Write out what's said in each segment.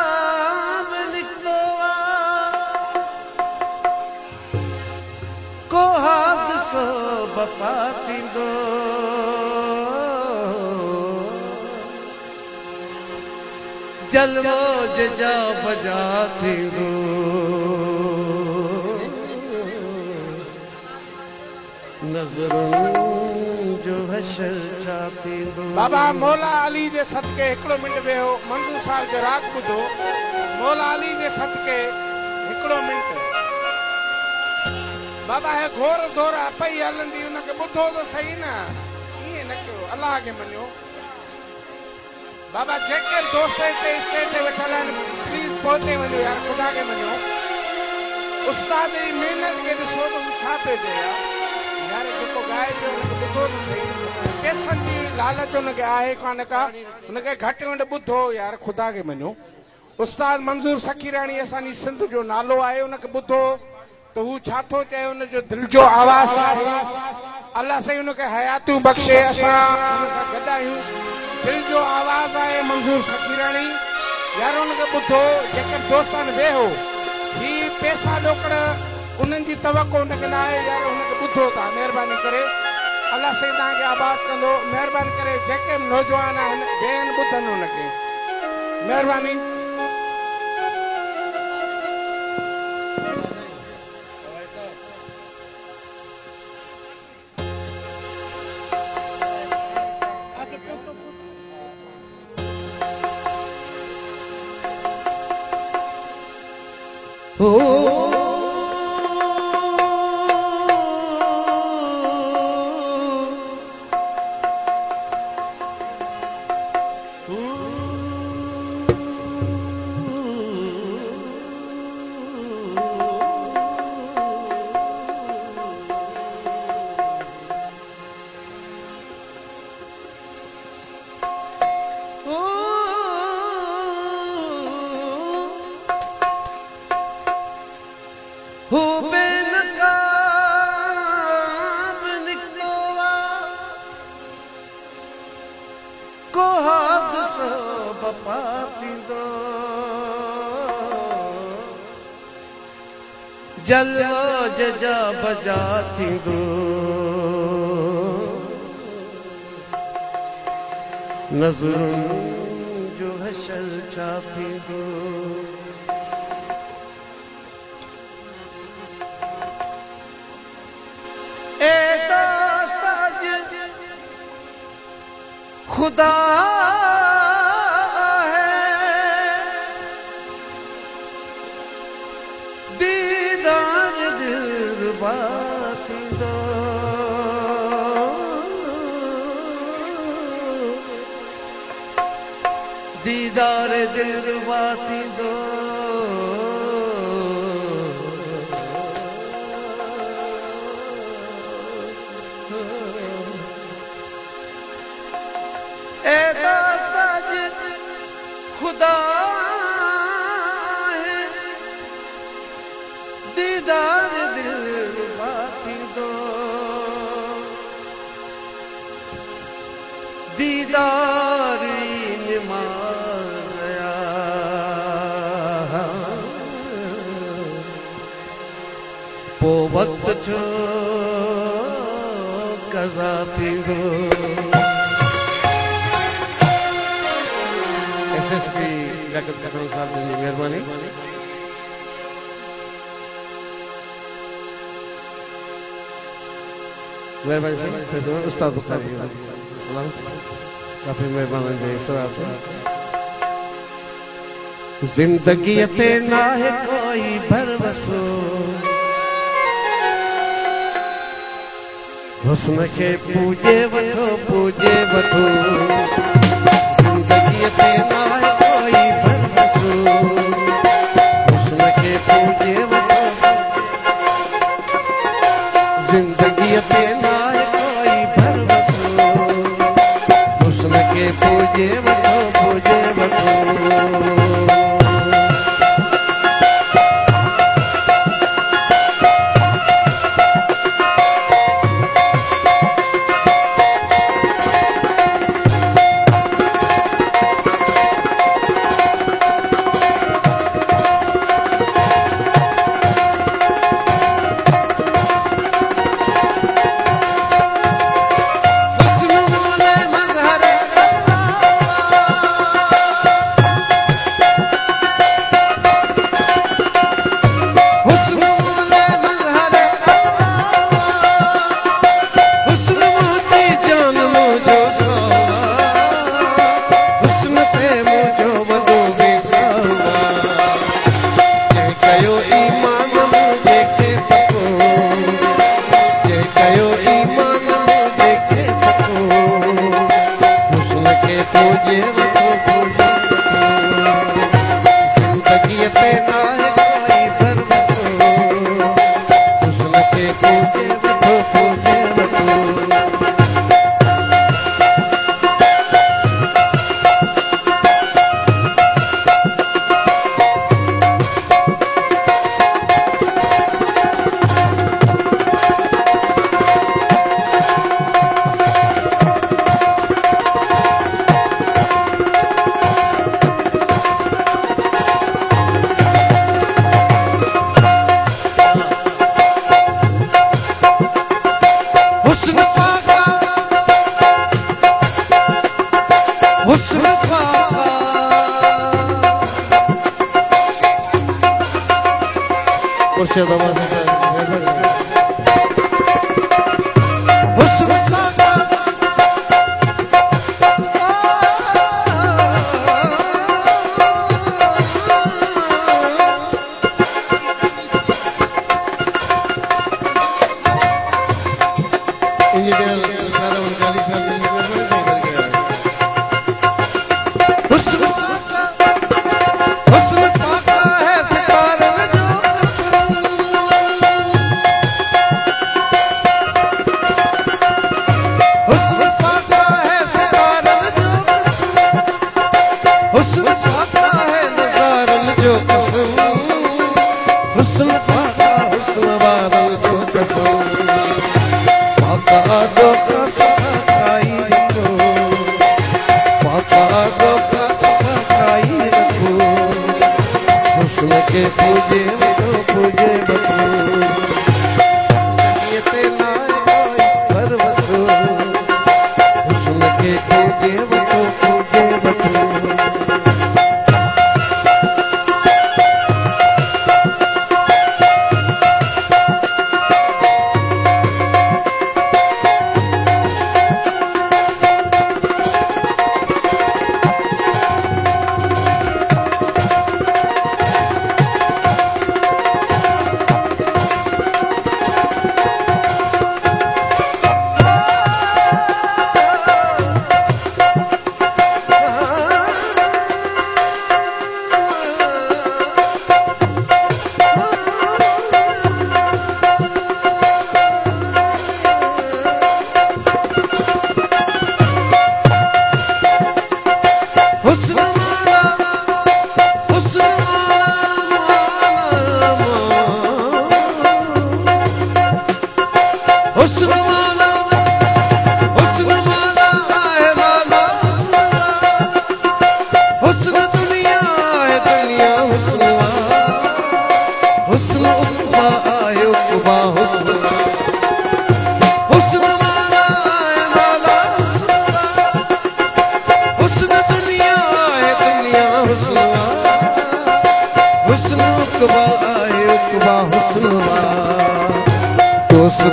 बेनकाम लिखो को हादसो बपाती दो जलवो जजा बजाती दो नजरों जो हशर छाती दो। बाबा मौला अली जे सदके हिकिड़ो मिंट वेहो मंज़ूर साहिब जो राग ॿुधो। मौला अली जे सदके हिकिड़ो मिंट बाबा है घोर घोर पई हलंदी उनखे ॿुधो त सही न ईअं न कयो अलाह खे मञो। बाबा जेके दोस्त हिते स्टेज ते वेठल आहिनि प्लीज़ पहुते वञो यार ख़ुदा खे मञो। उस्ताद जी महिनत खे ॾिसो त छा पियो चए यार जेको ॻाए पियो हुनखे ॿुधो त सही। पैसनि जी लालच हुनखे आहे कान का हुनखे घटि में घटि ॿुधो यार ख़ुदा खे मञो। उस्ताद मंज़ूर सखीराणी असांजी सिंध जो नालो आहे उनखे ॿुधो त हू छा थो चए हुनजो दिलि जो आवाज़ अलाह साईं हुनखे हयातियूं बख़्शे। असां गॾु आहियूं दिलि जो आवाज़ आहे मंज़ूर सखीराणी यार हुनखे ॿुधो। जेके दोस्तनि वेहो ही पैसा ॾोकड़ उन्हनि जी तवको हुनखे न आहे यार हुनखे ॿुधो था महिरबानी करे अलाह साईं तव्हांखे आबाद कंदो। महिरबानी करे जेके नौजवान आहिनि ॿियनि ॿुधनि हुनखे महिरबानी। हो बेनकाब निकलो को हादसो बपाती दो जलवो जजा बजाती दो नजरों जो हशर छाती दो। खुदा है दीदार दिल बाती दो दीदार दिल बाती दो खुदा है दीदार दिल बाती दो दीदार निमाया पो वक्त जो कजाती दो। एसएसपी लियाकत खटोल साहब जी मेहरबानी। मेहरबानी साहब उस्ताद बुखारी काफी मेहरबानी जी सरास जिंदगी ते ना है कोई भरवसो हुस्न के पूजे वठो जिंदगी ते ना है कोई भरवसो हुस्न के पूजे वठो जिंदगी ते ना है कोई भरवसो पूजे वठो पूजे वठो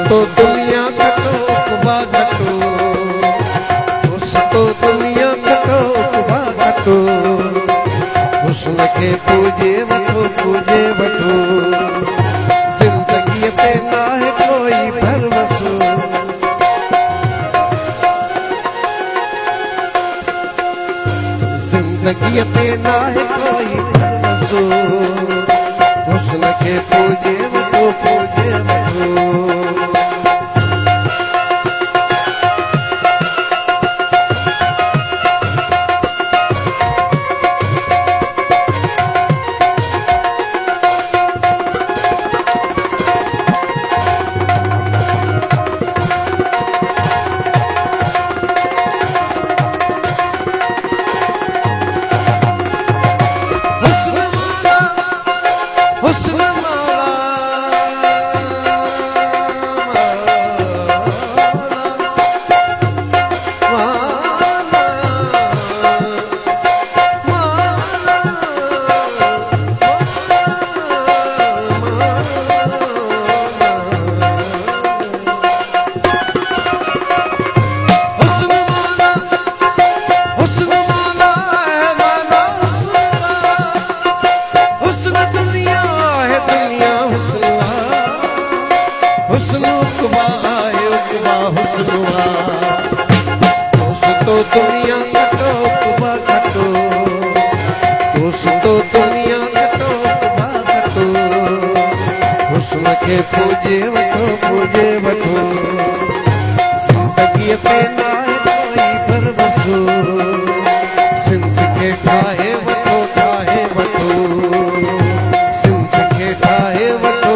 तो दुनिया कटो कुबा कटो तो दुनिया कटो कुबा कटो हुस्न के पूजे वठो जिंदगी ते ना है कोई भरवसो जिंदगी ते ना है कोई भरवसो हुस्न के पूजे वठो दुनिया कटो कुबा कटो दोस्तों दुनिया कटो कुबा कटो हुस्न के पूजे वठो जिंदगी पे ना कोई भरवसो सिंस के ठाहे वठो सिंस के ठाहे वठो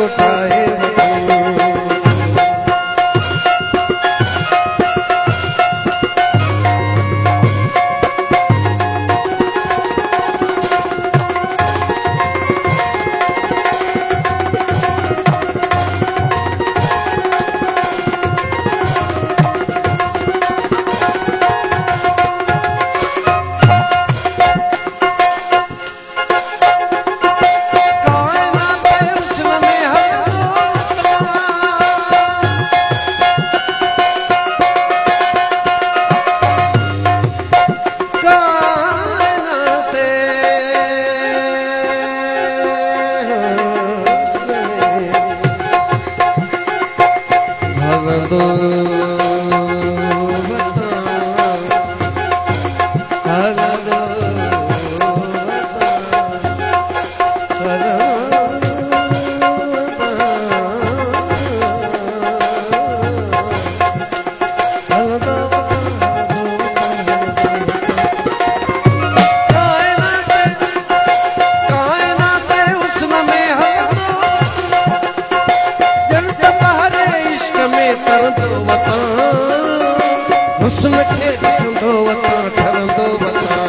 हुस्न के ॾिसंदो वतां ठरंदो वतां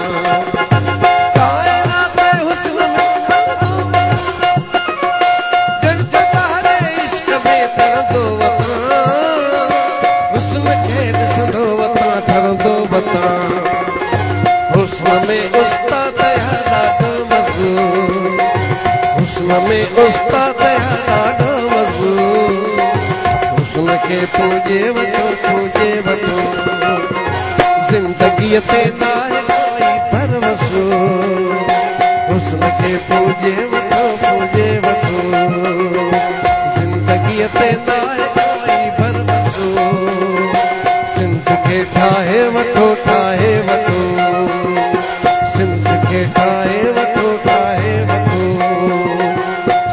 कायनात हुस्न जड़ बहारे इश्क में तरंदो वतां हुस्न के ॾिसंदो वतां ठरंदो वतां हुस्न में उस्ताद ॾाढो मज़ो हुस्न में उस्ताद ॾाढो मज़ो हुस्न के पूजे वठो जिंदगी ते ना कोई परवसो हुस्न के पूजे वठो जिंदगी ते ना कोई परवसो सिंस के ठाहे वठो सिंस के ठाहे वठो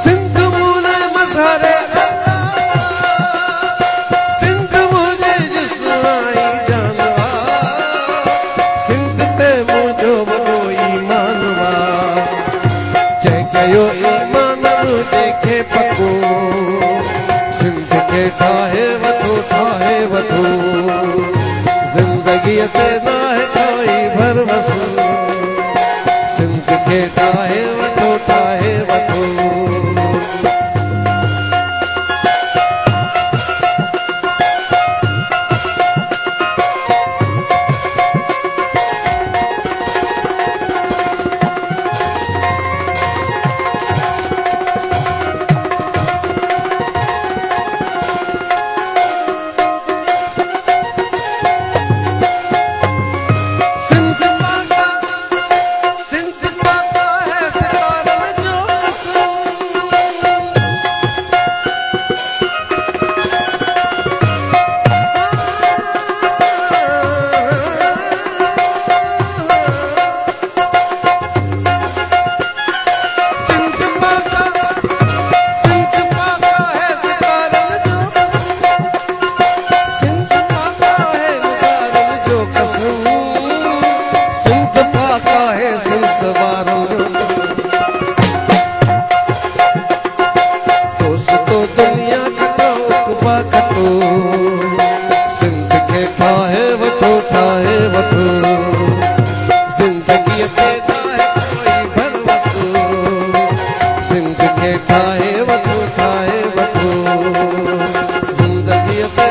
सिंस मूले मज़हरे सिंस मुझे जिस्माई जानवा सिंस ते मुझो बड़ो ईमानवा चयो ईमान देखे पको सिंस के ठाहे वठो जिंदगी ते ना है कोई भरवसो सिंस के ठाहे वठो जिंदगी ते ना कोई भरवसो सिंस के ठाहे वठो जिंदगी ते